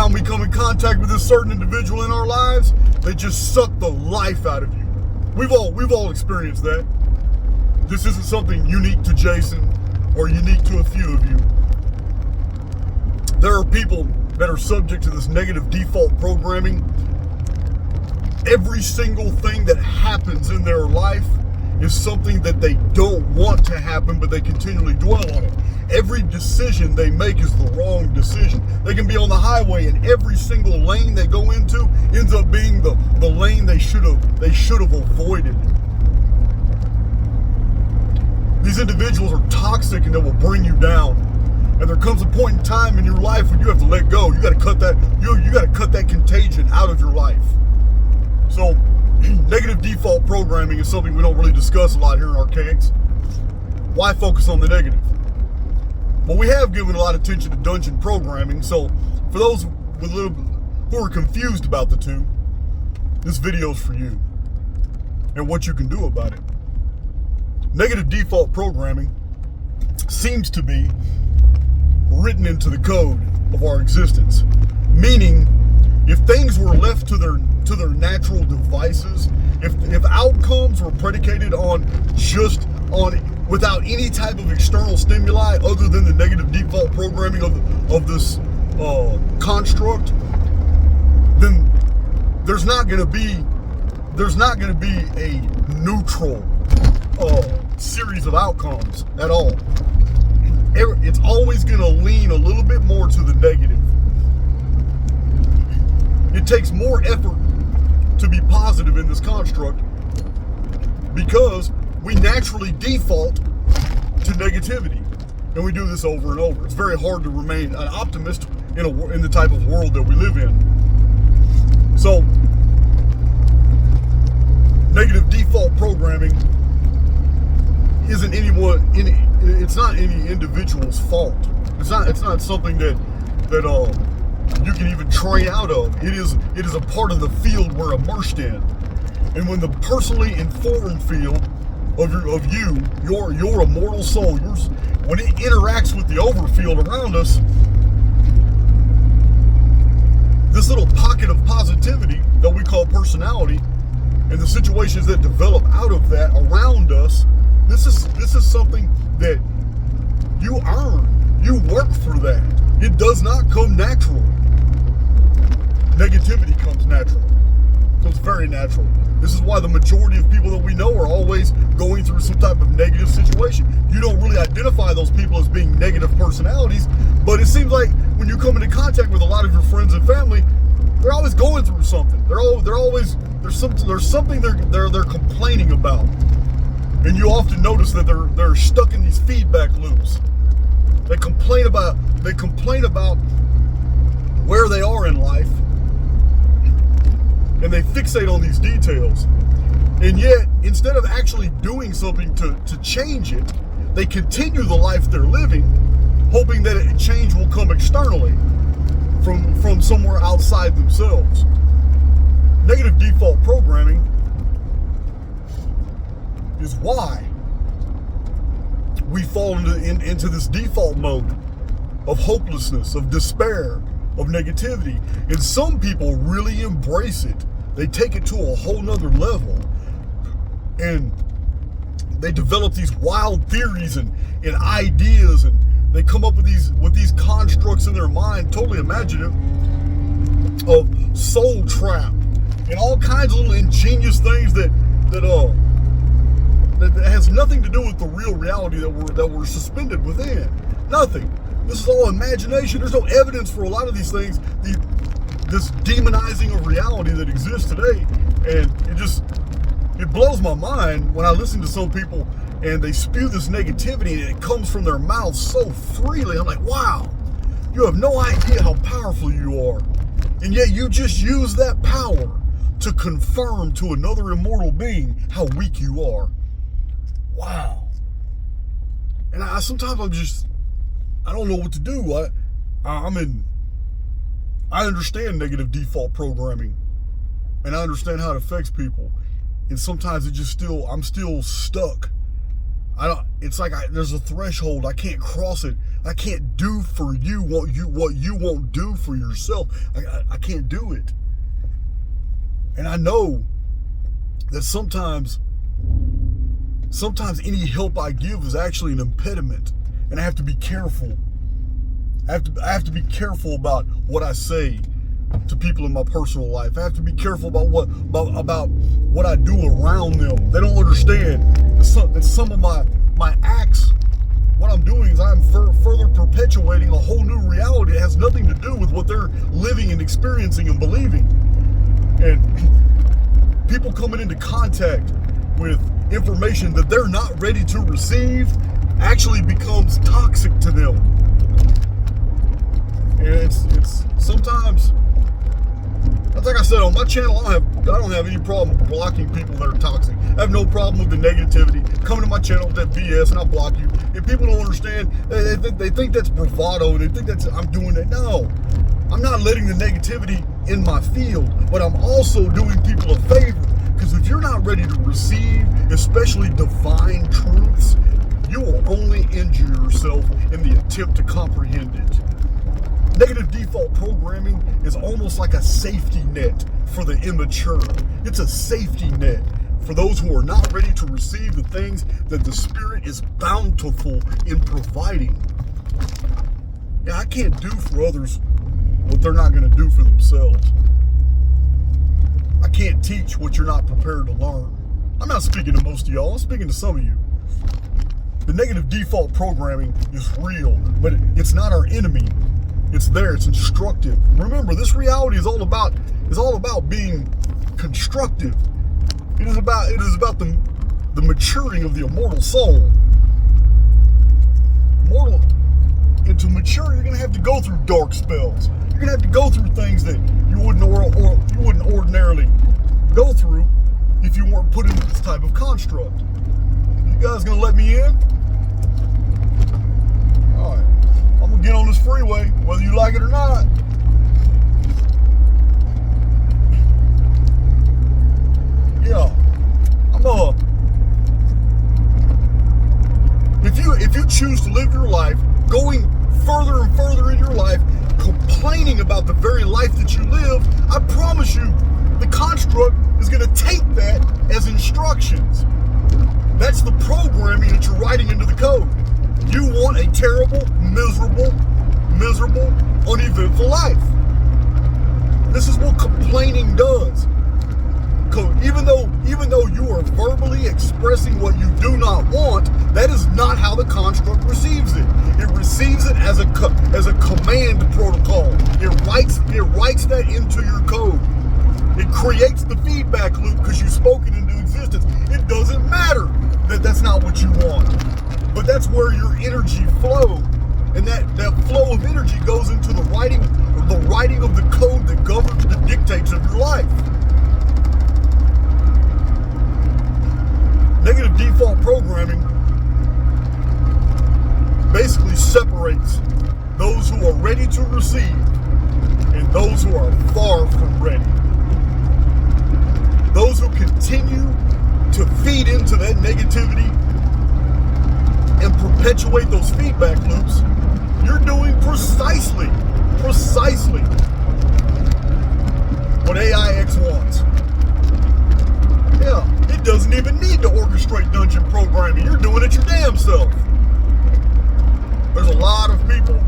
time we come in contact with this certain individual in our lives, they just suck the life out of you. We've all experienced that. This isn't something unique to Jason or unique to a few of you. There are people that are subject to this negative default programming. Every single thing that happens in their life is something that they don't want to happen, but they continually dwell on it. Every decision they make is the wrong decision. They can be on the highway and every single lane they go into ends up being the lane they should have avoided. These individuals are toxic and they will bring you down. And there comes a point in time in your life when you have to let go. You got to cut that. You got to cut that contagion out of your life. So, negative default programming is something we don't really discuss a lot here in Archaics. Why focus on the negative? Well, we have given a lot of attention to dungeon programming. So, for those who are confused about the two, this video is for you and what you can do about it. Negative default programming seems to be written into the code of our existence, meaning if things were left to their natural devices, if outcomes were predicated without any type of external stimuli other than the negative default programming of this construct, then there's not going to be a neutral series of outcomes at all. It's always going to lean a little bit more to the negative. It takes more effort to be positive in this construct because we naturally default to negativity, and we do this over and over. It's very hard to remain an optimist in the type of world that we live in. So, negative default programming isn't it's not any individual's fault. It's not something that you can even train out of. It is a part of the field we're immersed in. And when the personally informed field of your immortal soul, when it interacts with the overfield around us, this little pocket of positivity that we call personality, and the situations that develop out of that around us, this is something that you earn. You work for that. It does not come natural. Negativity comes natural. So it's very natural. This is why the majority of people that we know are always going through some type of negative situation. You don't really identify those people as being negative personalities, but it seems like when you come into contact with a lot of your friends and family, they're always going through something. There's something they're complaining about. And you often notice that they're stuck in these feedback loops. They complain about where they are in life, and they fixate on these details. And yet, instead of actually doing something to change it, they continue the life they're living, hoping that a change will come externally from somewhere outside themselves. Negative default programming is why we fall into this default mode of hopelessness, of despair, of negativity. And some people really embrace it. They take it to a whole nother level. And they develop these wild theories and ideas, and they come up with these constructs in their mind, totally imaginative, of soul trap and all kinds of little ingenious things that has nothing to do with the real reality that we're suspended within. Nothing. This is all imagination. There's no evidence for a lot of these things. This demonizing of reality that exists today, and it blows my mind when I listen to some people and they spew this negativity and it comes from their mouths so freely. I'm like, wow, you have no idea how powerful you are, and yet you just use that power to confirm to another immortal being how weak you are. Wow. And sometimes I don't know what to do. I understand negative default programming, and I understand how it affects people. And sometimes I'm still stuck It's like there's a threshold. I can't cross it. I can't do for you what you won't do for yourself. I can't do it. And I know that sometimes any help I give is actually an impediment, and I have to be careful. I have to be careful about what I say to people in my personal life. I have to be careful about what I do around them. They don't understand that some of my acts, what I'm doing is I'm further perpetuating a whole new reality. It has nothing to do with what they're living and experiencing and believing. And people coming into contact with information that they're not ready to receive actually becomes toxic to them. And it's sometimes, like I said, on my channel, I don't have any problem blocking people that are toxic. I have no problem with the negativity. Come to my channel with that BS and I'll block you. If people don't understand, they think that's bravado. They think that's I'm doing it. No, I'm not letting the negativity in my field, but I'm also doing people a favor. Because if you're not ready to receive, especially divine truths, you will only injure yourself in the attempt to comprehend it. Negative default programming is almost like a safety net for the immature. It's a safety net for those who are not ready to receive the things that the Spirit is bountiful in providing. Yeah, I can't do for others what they're not going to do for themselves. I can't teach what you're not prepared to learn. I'm not speaking to most of y'all, I'm speaking to some of you. The negative default programming is real, but it's not our enemy. It's there, it's instructive. Remember, this reality is all about being constructive. It is about the maturing of the immortal soul. And to mature, you're gonna have to go through dark spells. You're gonna have to go through things that you wouldn't ordinarily go through if you weren't put into this type of construct. You guys gonna let me in? All right. I'm gonna get on this freeway, whether you like it or not. Yeah, if you choose to live your life going further and further in your life, complaining about the very life that you live, I promise you, the construct is gonna take that as instructions. That's the programming that you're writing into the code. You want a terrible, miserable, uneventful life. This is what complaining does. Even though you are verbally expressing what you do not want, that is not how the construct receives it. It receives it as a command protocol. It writes that into your code. It creates the feedback loop because you spoke it into existence. It doesn't matter that that's not what you want. But that's where your energy flows. And that flow of energy goes into the writing of the code that governs the dictates of your life. Negative default programming basically separates those who are ready to receive and those who are far from ready. Those who continue to feed into that negativity and perpetuate those feedback loops, you're doing precisely what AIX wants. Yeah, it doesn't even need to orchestrate dungeon programming. You're doing it your damn self. There's a lot of people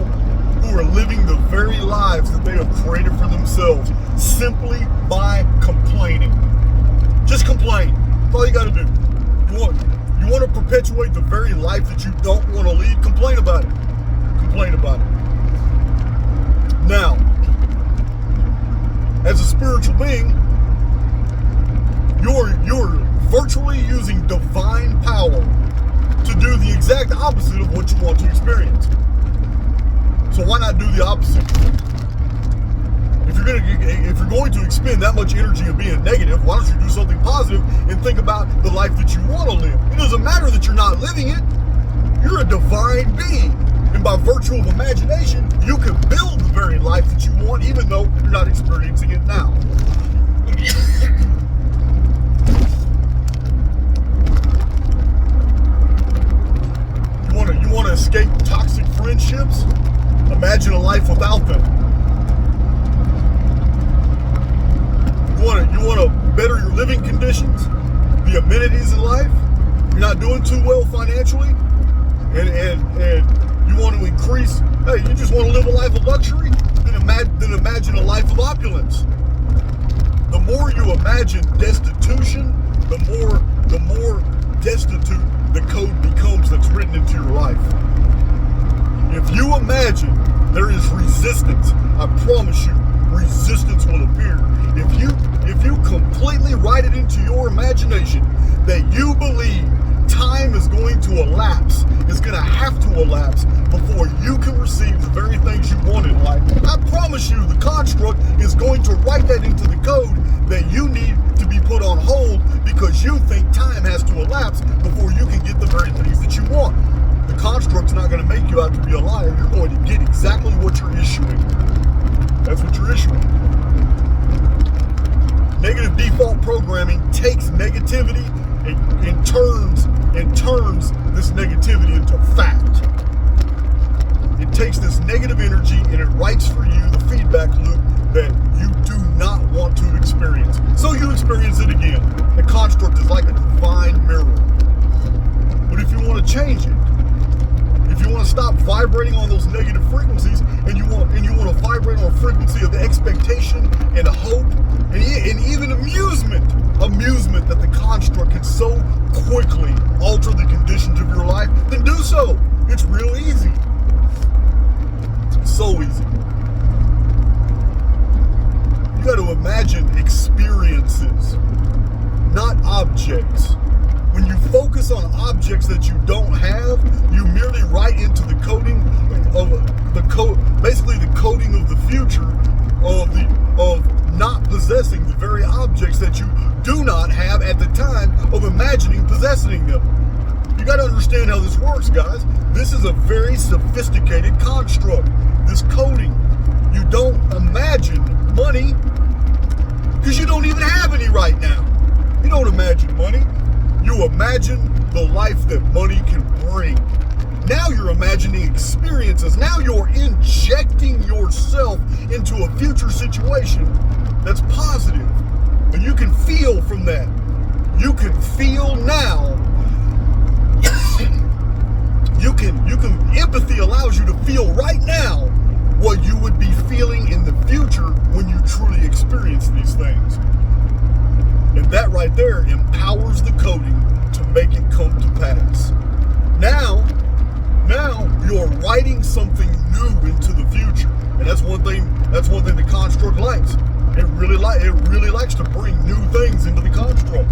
who are living the very lives that they have created for themselves simply by complaining. Just complain. That's all you gotta do. You want to perpetuate the very life that you don't want to lead? Complain about it. Complain about it. Now, as a spiritual being, you're virtually using divine power to do the exact opposite of what you want to experience. So why not do the opposite? If you're going to expend that much energy of being negative, why don't you do something positive and think about the life that you want to live? It doesn't matter that you're not living it. You're a divine being. And by virtue of imagination, you can build the very life that you want, even though you're not experiencing it now. escape toxic friendships? Imagine a life without them. You want to better your living conditions, the amenities in life? You're not doing too well financially, and you want to increase. Hey, you just want to live a life of luxury? Then imagine a life of opulence. The more you imagine destitution, the more destitute the code becomes that's written into your life. If you imagine there is resistance, I promise you, resistance will appear. If you completely write it into your imagination that you believe time is going to elapse, is going to have to elapse before you can receive the very things you want in life, I promise you the construct is going to write that into the code that you need to be put on hold because you think time has to elapse before you can get the very things that you want. The construct's not going to make you out to be a liar. You're going to get exactly what you're issuing. That's what you're issuing. Negative default programming takes negativity and turns this negativity into fact. It takes this negative energy and it writes for you the feedback loop that you do not want to experience. So you experience it again. The construct is like a divine mirror. But if you want to change it, if you want to stop vibrating on those negative frequencies and you want to vibrate on a frequency of expectation and hope and even amusement that the construct can so quickly alter the conditions of your life, then do so. It's real easy. It's so easy. You got to imagine experiences, not objects. When you focus on objects that you don't have, you merely write into the coding of basically the coding of the future of not possessing the very objects that you do not have at the time of imagining possessing them. You got to understand how this works, guys. This is a very sophisticated construct. This coding. You don't imagine money because you don't even have any right now. You don't imagine money. You imagine the life that money can bring. Now you're imagining experiences. Now you're injecting yourself into a future situation that's positive. And you can feel from that. You can feel now. Empathy allows you to feel right now what you would be feeling in the future when you truly experience these things. And that right there empowers the coding to make it come to pass. Now you're writing something new into the future. And that's one thing the construct likes. It really likes to bring new things into the construct.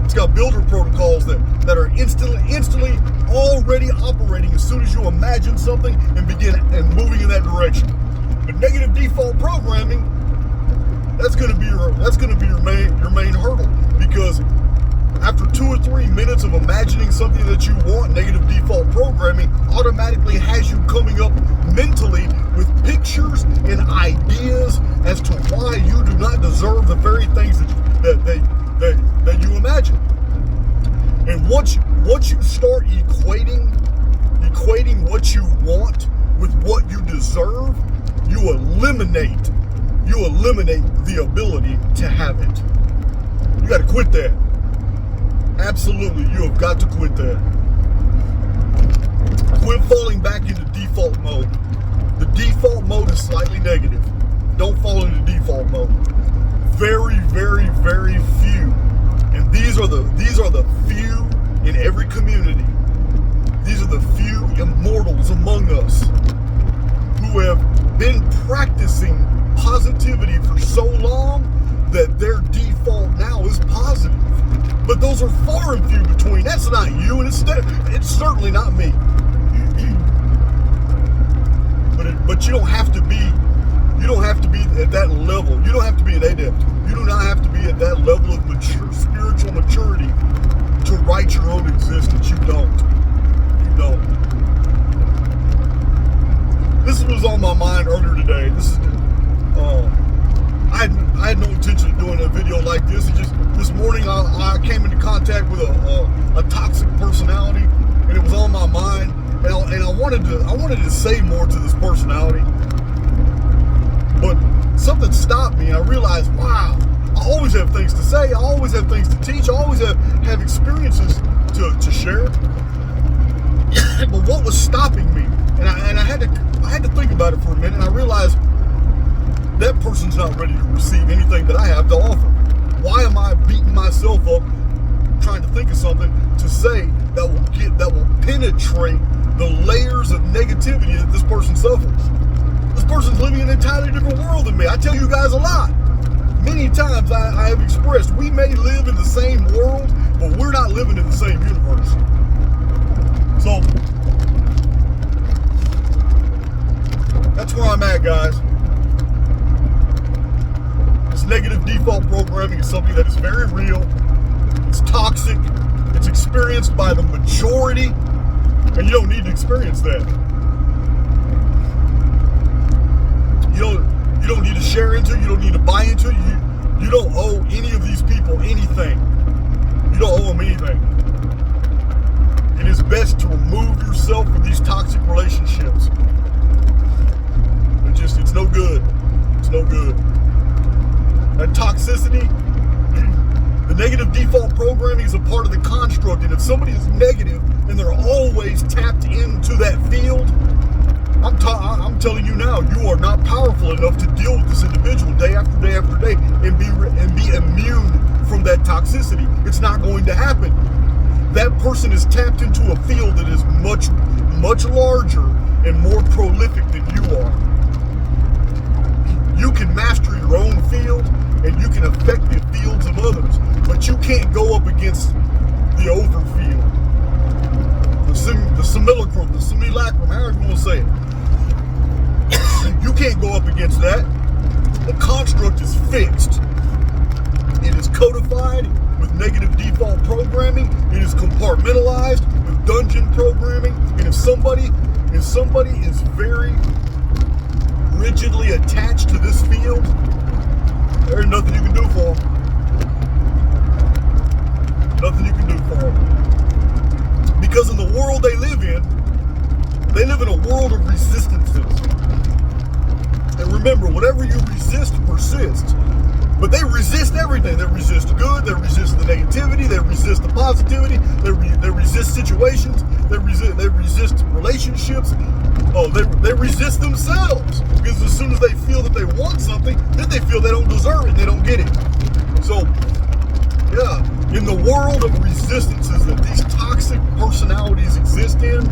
It's got builder protocols that are instantly already operating as soon as you imagine something and begin and moving in that direction. But negative default programming, that's going to be your main hurdle, because after 2 or 3 minutes of imagining something that you want, negative default programming automatically has you coming up mentally with pictures and ideas as to why you do not deserve the very things that you imagine. And once you start equating what you want with what you deserve, you eliminate the ability to have it. You got to quit that. Absolutely, you have got to quit that. Quit falling back into default mode. The default mode is slightly negative. Don't fall into default mode. Very, very, very few. And these are the few in every community. These are the few immortals among us who have been practicing positivity for so long that their default now is positive. But those are far and few between. That's not you, and it's certainly not me. But you don't have to be at that level. You don't have to be an adept. You do not have to be at that level of spiritual maturity to write your own existence. You don't. You don't. This was on my mind earlier today. I had no intention of doing a video like this. It just this morning I came into contact with a toxic personality, and it was on my mind. And I wanted to say more to this personality, but something stopped me. I realized, wow, I always have things to say. I always have things to teach. I always have experiences to share. But what was stopping me? And I had to think about it for a minute. And I realized that person's not ready to receive anything that I have to offer. Why am I beating myself up trying to think of something to say that will penetrate the layers of negativity that this person suffers? This person's living in an entirely different world than me. I tell you guys a lot. Many times I have expressed, we may live in the same world, but we're not living in the same universe. So that's where I'm at, guys. This negative default programming is something that is very real. It's toxic. It's experienced by the majority, and you don't need to experience that. You don't need to share into it. You don't need to buy into it. You don't owe any of these people anything. You don't owe them anything. It is best to remove yourself from these toxic relationships. It's no good. It's no good. That toxicity, the negative default programming is a part of the construct. And if somebody is negative and they're always tapped into that field, I'm telling you now, you are not powerful enough to deal with this individual day after day after day and be immune from that toxicity. It's not going to happen. That person is tapped into a field that is much, much larger and more prolific than you are. You can master your own field and you can affect the fields of others, but you can't go up against the overfield. The simulacrum, the simulacrum, however you want to say it. You can't go up against that. The construct is fixed. It is codified with negative default programming. It is compartmentalized with dungeon programming. And if somebody is very rigidly attached to this field, there's nothing you can do for them. Nothing you can do for them. Because in the world they live in a world of resistances. And remember, whatever you resist persists. But they resist everything. They resist good. They resist the negativity. They resist the positivity. They resist situations. They resist relationships. Oh, they resist themselves. Because as soon as they feel that they want something, then they feel they don't deserve it. They don't get it. So, yeah, in the world of resistances that these toxic personalities exist in,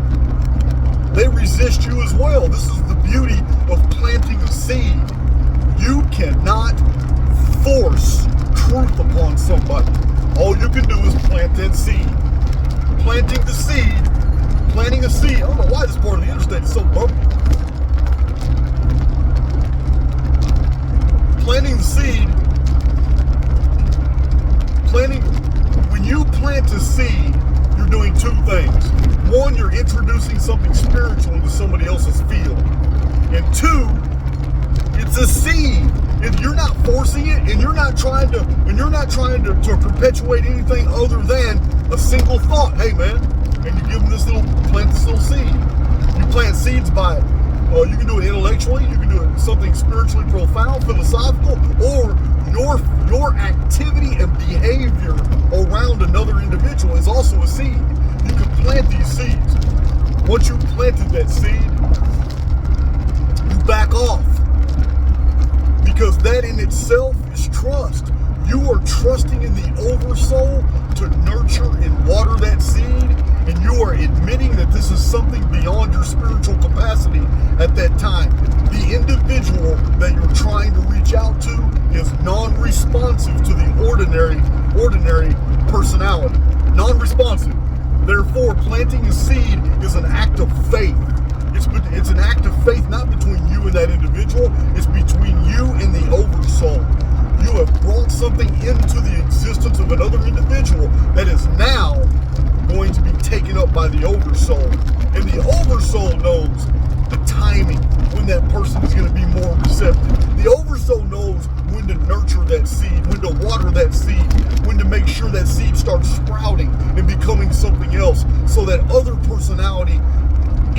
they resist you as well. This is the beauty of planting a seed. You cannot force truth upon somebody. All you can do is plant that seed. Planting a seed. I don't know why this part of the interstate is so bumpy. Planting the seed. When you plant a seed, you're doing two things. One, you're introducing something spiritual into somebody else's field. And two, it's a seed. If you're not forcing it and you're not trying to perpetuate anything other than a single thought, hey man, and you give them plant this little seed. You plant seeds by you can do it intellectually, you can do it something spiritually profound, philosophical, or your activity and behavior around another individual is also a seed. You can plant these seeds. Once you've planted that seed, you back off. Because that in itself is trust. You are trusting in the oversoul to nurture and water that seed, and you are admitting that this is something beyond your spiritual capacity at that time. The individual that you're trying to reach out to is non-responsive to the ordinary personality. Non-responsive. Therefore, planting a seed is an act of faith. It's an act of faith not between you and that individual. It's between you and the oversoul. You have brought something into the existence of another individual that is now going to be taken up by the oversoul. And the oversoul knows the timing when that person is going to be more receptive. The oversoul knows when to nurture that seed, when to water that seed, when to make sure that seed starts sprouting and becoming something else, so that other personality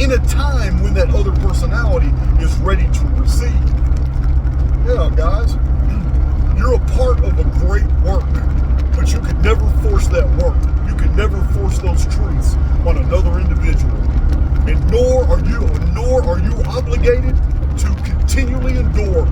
in a time when that other personality is ready to receive. Yeah, guys, you're a part of a great work, but you could never force that work. You could never force those truths on another individual. And nor are you obligated to continually endure